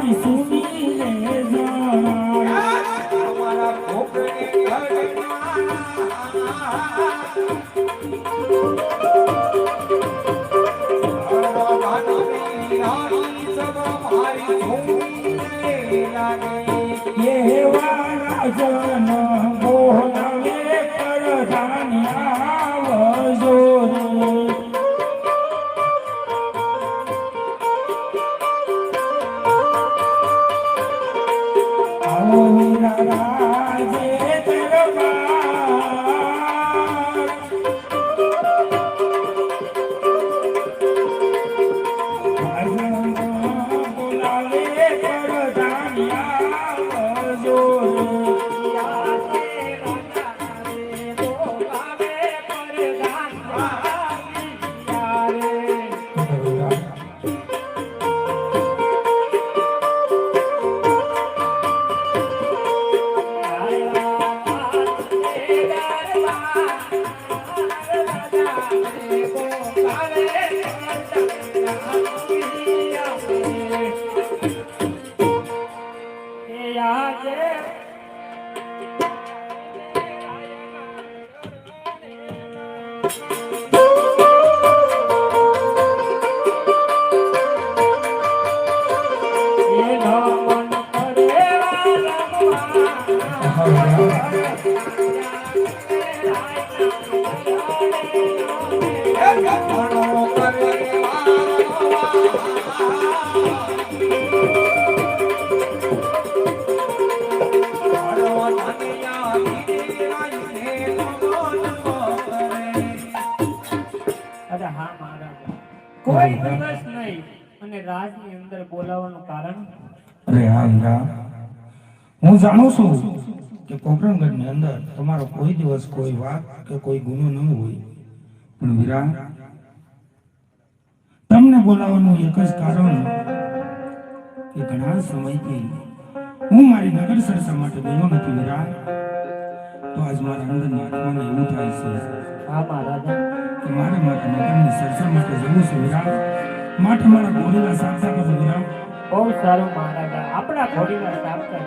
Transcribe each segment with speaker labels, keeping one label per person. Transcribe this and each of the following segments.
Speaker 1: મારી સુનીને જણાય
Speaker 2: અમારા ભોગને
Speaker 1: જન બોલાવે કરધાન્યા આવજો આવો વીરા રાજે બોલાવે કરધાન્યા આવજો કોઈ દિવસ નહીં અને રાજની અંદર બોલાવવાનું કારણ
Speaker 3: અરે હા હીરા હું જાણું છું કે કોકરણગઢની અંદર તમારો કોઈ દિવસ કોઈ વાત કે કોઈ ગુનો ન હોય પણ વીરા તમને બોલાવવાનું એક જ કારણ કે ઘણા સમયથી હું મારી નગર સરસા માટે ગયો નથી વીરા તો આજ મારા અંદરની આત્માને એવું થાય છે
Speaker 1: હા મહારાજા
Speaker 3: કે મારે મારા નગરની સરસા માટે જવું છે વીરા માટે મારા ઘોડીના સાક્ષા કરજો વીરા
Speaker 1: બહુ સારું મહારાજા આપણા ઘોડીના સાક્ષા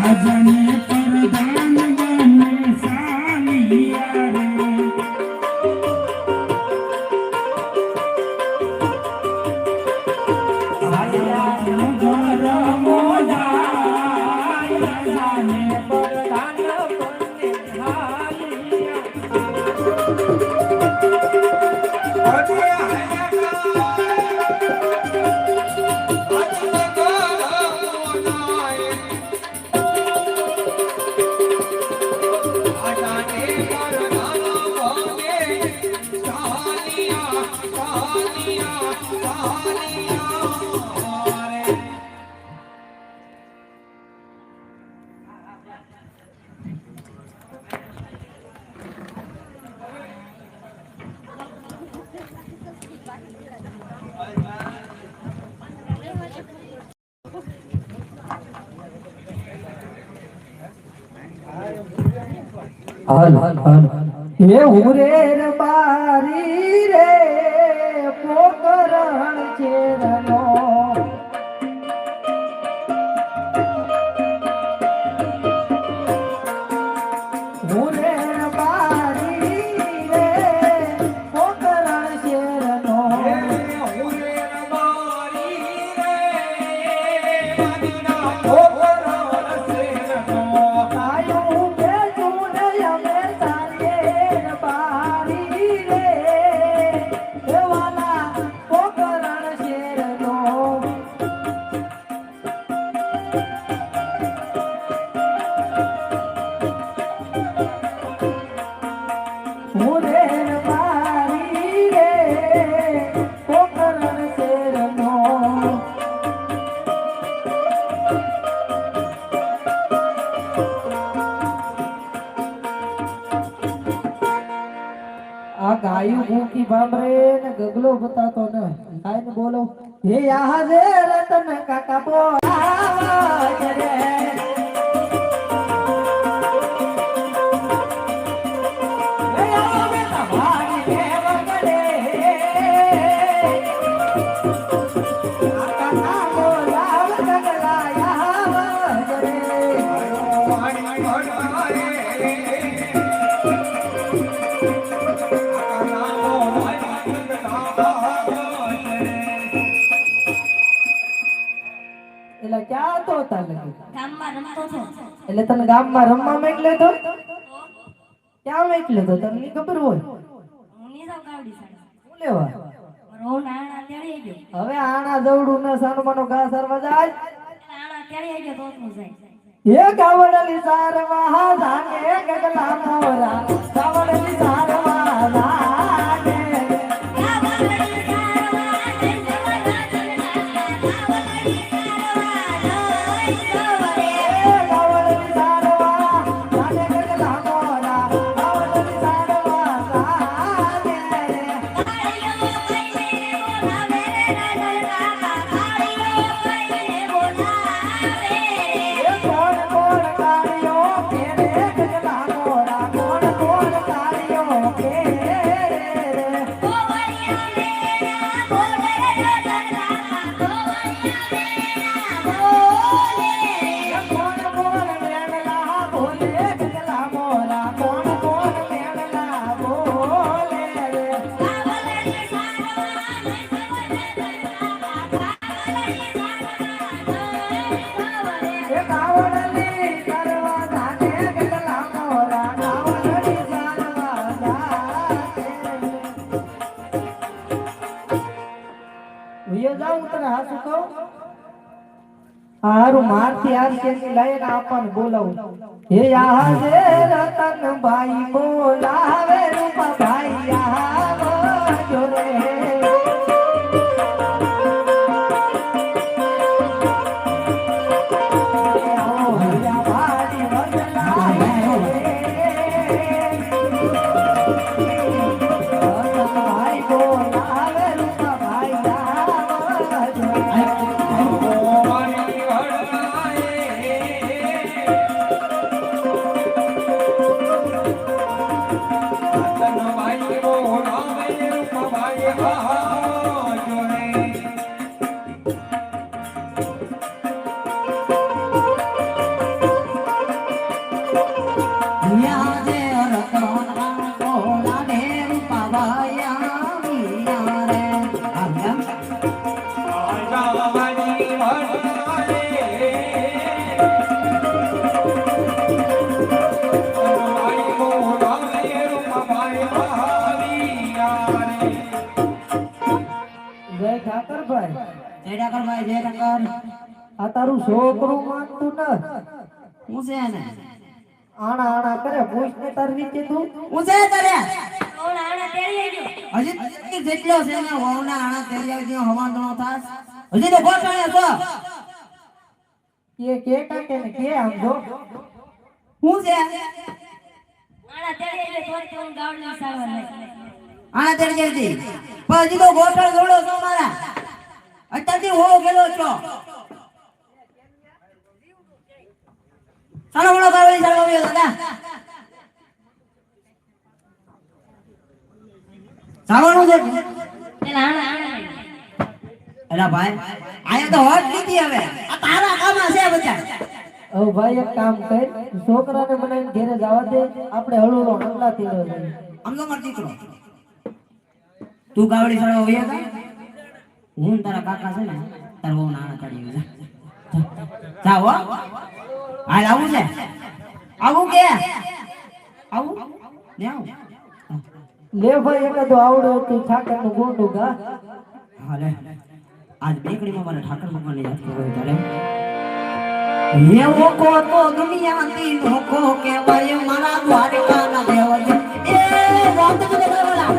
Speaker 3: આજને પ્રધાન બને સાનિયા રે
Speaker 4: હલ હે ઉરેર બારી રે પોકરણ ચેરનો ઉરેર બારી રે પોકરણ ચેરનો ગાયું ભૂકી ભામરે ને ગગલો બતાતો ને આઈને બોલો હે આહે રતન કાકા બોલાવા રે એટલે ક્યાં હતો તારે
Speaker 5: ગામમાં રમતો હતો.
Speaker 4: એટલે તને ગામમાં રમવા મોકલ્યો તો ક્યાં મોકલ્યો તો તને ની ખબર હોય
Speaker 5: હું ની જાઉં ગાવડી સાઈડ.
Speaker 4: શું લેવા
Speaker 5: રોડ આણા તેડી ગયો.
Speaker 4: હવે આના દવડું ના સાનમાનો ઘા સરવા જાય
Speaker 5: આણા તેડી ગયો તો તું જાય.
Speaker 4: એ ગાવડલી સારવા જાને ગગલા મોરા ગાવડલી સારવા જાને ગાવડલી સારવા જાને ગગલા મોરા ગાવડલી સારવા જાને એ કોણ કોણ કાળિયો કેરે ગગલા મોરા કોણ કોણ કાળિયો કેરે કોણ કોણ મેળલા બોલે ગગલા મોરા કોણ કોણ મેળલા બોલે એ ગાવડલી સારવા જાને ગગલા મોરા ગાવડલી સારવા જાને ભૈયા જાઉં તને હાથું કહું હારું મારથી આ શેરની લઈને આપણને બોલાવું હે આજે રતનભાઈ બોલાવે રૂપા ભાઈ આવો જોરે આવો ભૈયા ભાડી વગલાવે રતનભાઈ બોલાવે રૂપા ભાઈ આવો જોરે જય ઠાકરભાઈ
Speaker 6: જય ઠાકરભાઈ, જય ઠાકર.
Speaker 4: આ તારું છોકરું માનતું ન
Speaker 6: હું છે ને
Speaker 4: આણા આણા કરે પૂછ ને તાર નીચે તું
Speaker 6: હું છે તારે
Speaker 5: રોડ આણા તેડી ગયો.
Speaker 6: હજી જેટલો છે ને વહુના આણા તેરી આવી ગયો હવાંધણો થાસ હજી તો ગોઠવાય છો
Speaker 4: કે કાકે ને કે આમ જો
Speaker 6: હું છે
Speaker 5: આણા તેડી ગયો તો તું ગાવડી સારવા લઈ.
Speaker 6: આણા તેરી ગઈ હતી પણ હજી તો ગોઠણ જોડો છો મારા અત્યારથી હો ગયેલો છો સારો બોલો ગાવડી સારો આવ્યો દાદા સાવાનું છે
Speaker 5: પેલા આણા લઈ.
Speaker 6: એલા ભાઈ આયા તો હોટ લીધી હવે આ તારા કામમાં છે બધા
Speaker 4: હવે ભાઈ એક કામ કર છોકરાને બનાવીને ઘેરે જવા દે આપણે હળુલો હમલા થી
Speaker 6: આમ તો માર દીકરો તું ગાવડી સારો વયા તા હું ને તારા કાકા છે ને તાર બહુ નાના કાઢી જા હો હાલ આવું છે આવું કે આવું ને આવું
Speaker 4: લે ભાઈ એકાદો આવડે તો ઠાકર નું ગોંડું ગા
Speaker 6: હાલે આજ બેકડીમાં મને ઠાકર ભગવાનને યાદ કર્યો તારે એવો કો તો દુનિયાથી નોખો કહેવાય મારા દ્વારકાના દેવ એ વાત તો બોલા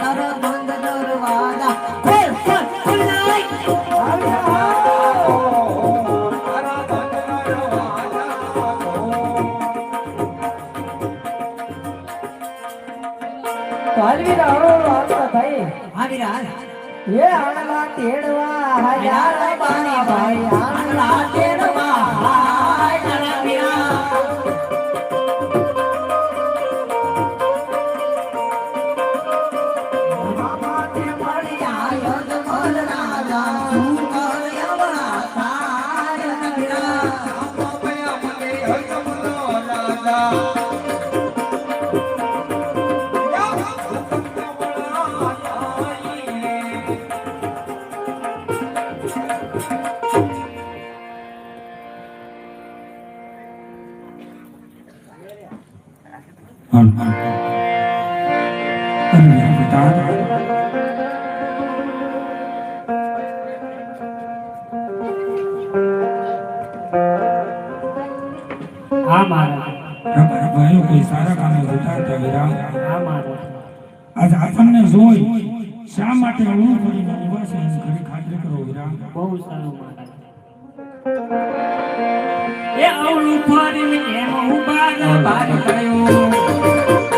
Speaker 2: તારા બંધના
Speaker 4: હાલવી રાહો વાતા થઈ
Speaker 6: હા વીરા
Speaker 4: એ આણલા તેડવા હાયા બાની ભાઈ આણલા તેડવા હાયા વીરા મામા તે મળ્યા યદ મલ રાજા સુકર યવણા તાર વીરા
Speaker 3: અરે મેરા પિતા
Speaker 1: હા મહારાજ,
Speaker 3: તમારા ભાઈઓ કોઈ સારા કામે જતા હતા વીરા.
Speaker 1: હા મહારાજ.
Speaker 3: આજ આપણને જોઈ શા માટે અવળું કરીને ઉભા છે એની ઘણી ખાતરી કરો વીરા.
Speaker 1: બહુ સારું મહારાજ. એ અવળું ફરીને કેમ ઉભા ને બહાર ગયો?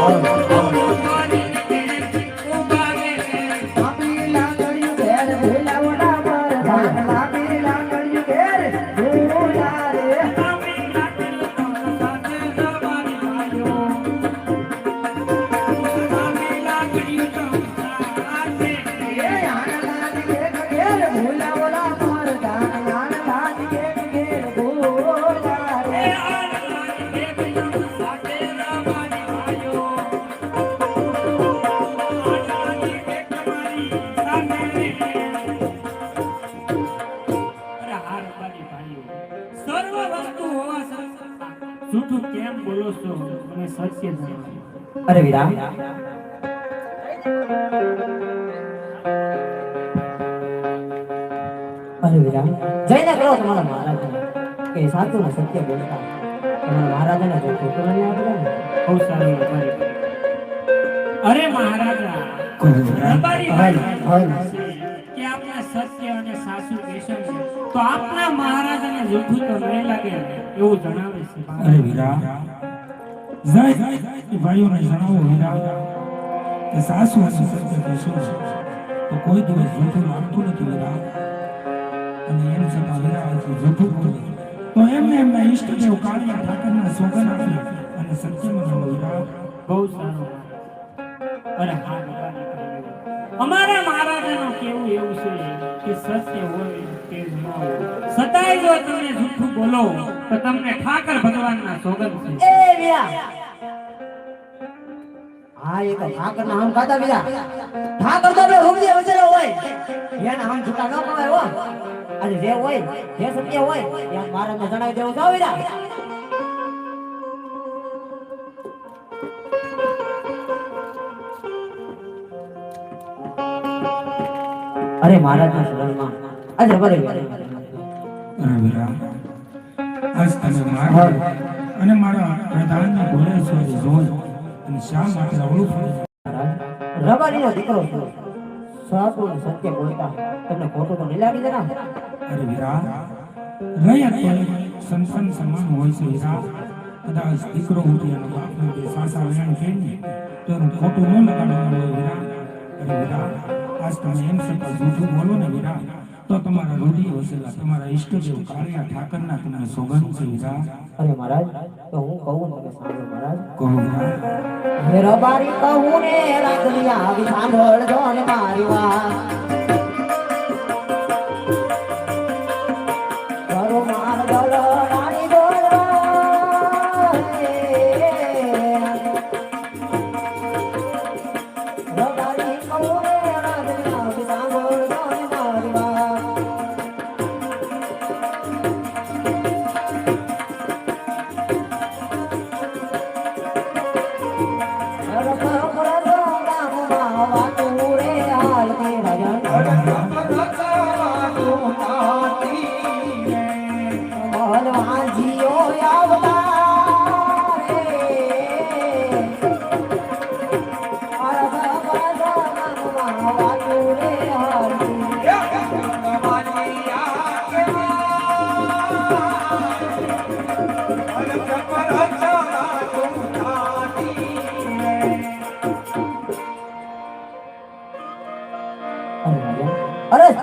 Speaker 1: અવળું ફરીને કેમ ઉભા ને?
Speaker 4: આપી લાગડ્યું ઘેર ભેલાવડા પર ધાન લાપી લાગડ્યું ઘેર ભૂલા રે
Speaker 1: આમે લાગેલ તો સાથે તમારી ભાઈઓ. આમે લાગડ્યું તો સાથે.
Speaker 4: એ આનંદ કે ઘેર ભૂલાવડા પર ધાન આનંદ કે ઘેર ભૂલા
Speaker 1: એ
Speaker 4: રે
Speaker 1: આનંદ કે બીજું સાથે તમારી ભાઈઓ. આનંદ કે તમારી સાથે. અરે હાર બારી ભાઈઓ, સર્વ વસ્તુ હોવા છતાં જૂઠું કેમ બોલો છો? મને સત્ય જણાવો.
Speaker 6: અરે વીરા અરે વીરા જઈને કહો તમારા મહારાજને કે સાચું ને સત્ય બોલતા તમારા મહારાજાને જો ખોટું નહીં આપે ને
Speaker 1: બહુ સારું તમારી. અરે મહારાજા,
Speaker 3: કહો વીરા.
Speaker 1: રબારી
Speaker 4: હાલ
Speaker 1: ભાઈ
Speaker 4: હાલ
Speaker 1: કે આપણે સત્ય અને સાચું કહેશો ને તો આપના મહારાજાને જૂઠું તો નહીં લાગે એવું જણાવે છે.
Speaker 3: અરે વીરા જય એ ભાઈઓને જણાવો વીરા કે સાસુ અને સત્ય કહેશો તો કોઈ દિવસ જૂઠું લાગતું નથી વીરા. અને એમ છતાં વીરા આથી જૂઠું બોલે તો એમને એમના ઈષ્ટદેવ કાળિયા ઠાકરના સોગંદ આપી અને સત્યમાં જણાવો વીરા.
Speaker 1: બહુ સારું. અરે હા રબારી ભાઈઓ, અમારા મહારાજાનું કેવું એવું છે કે સત્ય હોય કે ન હોય, છતાંય જો તમે જૂઠું બોલો તો તમને ઠાકર ભગવાનના સોગંદ છે.
Speaker 6: એ વીરા હા એ તો ઠાકર ના હમ ખાતા વીરા ઠાકર તો આપણે રૂપજે વચેલો હોય એના હમ છૂટા ન કવાય હો અને જે હોય જે સત્ય હોય એ મહારાજને જણાવી દેવું જાવ વીરા. અરે મહારાજના શરણમાં આજ રબારી વીરા
Speaker 3: અરે વીરા આજ તમે મારા અને મારા પ્રધાનને ભૂલે છો એ જોઈ અને શા માટે અવળું ફરી
Speaker 6: રબારીનો દીકરો છું સાચું ને સત્ય બોલતા તમને ખોટું તો નહીં લાગી જરા.
Speaker 3: અરે વીરા રહ્યા તો સંતાન સમાન હોય છે વીરા. કદાચ દીકરો ઉઠી અને બાપનો જે સાસા વેણ કે ને તો એનું ખોટું ન લગાડવાનું હોય વીરા. અરે વીરા આજ તમે એમ છતાં જૂઠું બોલો ને વીરા તો તમારા રૂઢી વસેલા તમારા ઈષ્ટદેવ કાળિયા ઠાકરના તમને સોગંદ છે વીરા.
Speaker 6: અરે મહારાજ તો હું કહું તમે સાંભળો મહારાજ.
Speaker 3: કહો વીરા.
Speaker 6: હે રબારી કહું ને રાતની આવી સાંભળજો ને મારી વાત. કરો માર દોલો રાણી દોલો રબારી કહું ને રાતની આવી સાંભળજો ને મારી વાત. રખો રખો ગામમાં વાતું રે હાલ કે ભજન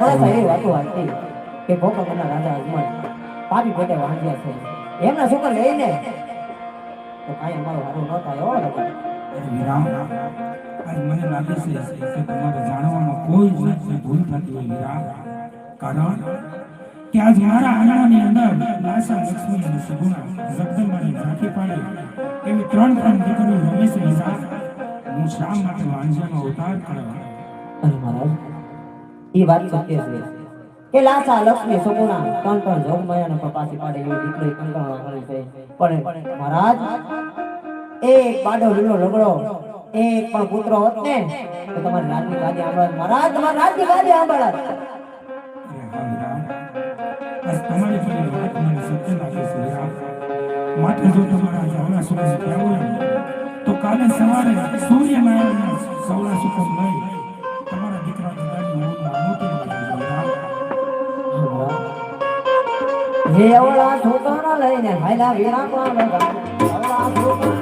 Speaker 4: થોડા એવી વાતો હતી કે ભોપાલના રાજા અજમલ પાપી પેટે વાંધ્યા છે એમના છોકરા લઈને તો કાંઈ અમારો હારો ન થાય હો રાજા.
Speaker 3: અરે વિરામ આજ મને લાગે છે કે તમારે જાણવામાં કોઈ જ જાતની ભૂલ થતી હોય વિરામ. કારણ કે આજ મારા આંગણાની અંદર લાસા લક્ષ્મી અને સુગુણા જગદંબાની ઝાંખી પાડે એવી ત્રણ દીકરીઓ રમે છે વિરામ. હું શા માટે વાંઝાનો અવતાર કરવા?
Speaker 4: અરે મહારાજ એ વાત સત્ય છે કે લાસા લક્ષ્મી સગુણા ત્રણ જોગમાયાને પાછી પાડે એવી દીકરી કંટાળો કરે છે. પણ મહારાજ એક બાડો લીલો લગડો એક પણ પુત્ર હોત ને તો તમારી રાજની ગાદી આંબાળત. મહારાજ તમારી રાજની ગાદી આંબાળત.
Speaker 3: અરે હા વિરામ, આજ તમારી પેલી વાત મને સત્ય લાગે છે વિરામ. માટે જો તમારા જવના સુરજ કહેવું હોય તો કાલે સવારે સૂર્યનારાયણના સવડા સુકમ લઈ તમારા દીકરાની ગાડી હું અનુકૂળ કરીશ વિરામ.
Speaker 4: હે અવળા છોકરા લઈને હાલ્યા વિરામ લગા અવળા છોકરા